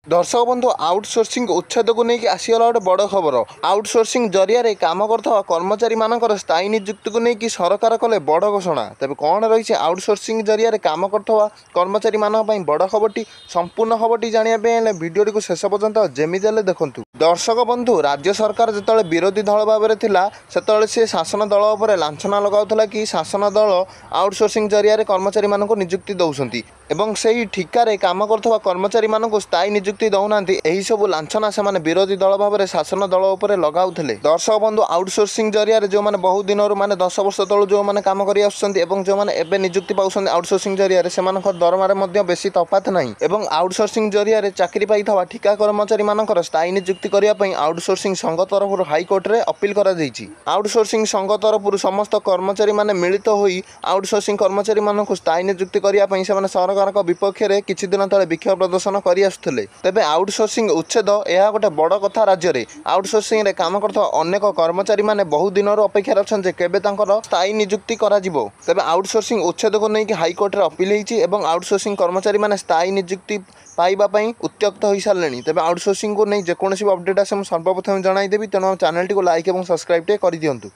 दर्शक बंधु आउटसोर्सिंग उच्छेद को लेकिन आसीगला गोटे बड़ खबर। आउटसोर्सिंग जरिया काम करता कर्मचारी मानकर स्थायी नियुक्ति को लेकिन सरकार कले बड़ घोषणा। तेज कौन रही आउटसोर्सिंग जरिया काम करता कर्मचारी मानी बड़ खबरटी संपूर्ण खबरटी जानापी भिडियोटी को शेष पर्यंत जमी देले देखु। दर्शक बंधु राज्य सरकार जो विरोधी दल भाव में थिला सेतबेले सी शासन दल उपर लांछना लगाउथला कि शासन दल आउटसोर्सिंग जरिया कर्मचारी मानक नियुक्ति दौरान एवं से ठिकार काम करता कर्मचारी मानक स्थायी नियुक्ति दौना यही सब लांछना से विरोधी दल भाव में शासन दल उपर लगाउथले। दर्शक बंधु आउटसोर्सिंग जरिया जो मैंने बहुत दिन माने 10 वर्ष तलू जो मैंने काम कर जो मैंने एवं नियुक्ति पाउछन आउटसोर्सिंग जरिया दरमार बेसी तफात नहीं एवं आउटसोर्सिंग जरिया चाकरी पाई ठिका कर्मचारी मानकर स्थायी नियुक्ति करने आउटसोर्सिंग संघ तरफ हाईकोर्ट में अपील कर आउटसोर्सिंग संघ तरफ समस्त कर्मचारी माने मिलित होई आउटसोर्सिंग कर्मचारी मानक स्थायी नियुक्ति करने सरकार विपक्ष में किछि दिन तले विक्षोभ प्रदर्शन कर आसुथिले। तेबे आउटसोर्सिंग उच्छेद यह गोटे बड़ कथा। राज्य में आउटसोर्सिंग रे काम करता अनेक कर्मचारी माने बहुत दिन अपेक्षा अच्छा केबे तांकर स्थायी नियुक्ति करा जिवो। तेबे आउटसोर्सिंग उच्छेद को लेकिन हाईकोर्ट में अपील होईछि एवं आउटसोर्सिंग कर्मचारी माने स्थायी नियुक्ति पाइबा उत्त्यक्त हो सारे। तेबे आउटसोर्सिंग को नहीं जेकोसी अपडेट आसे सर्वप्रथम जनईदेवी। तेणु चैनल को लाइक और सब्सक्राइब कर दिंतु।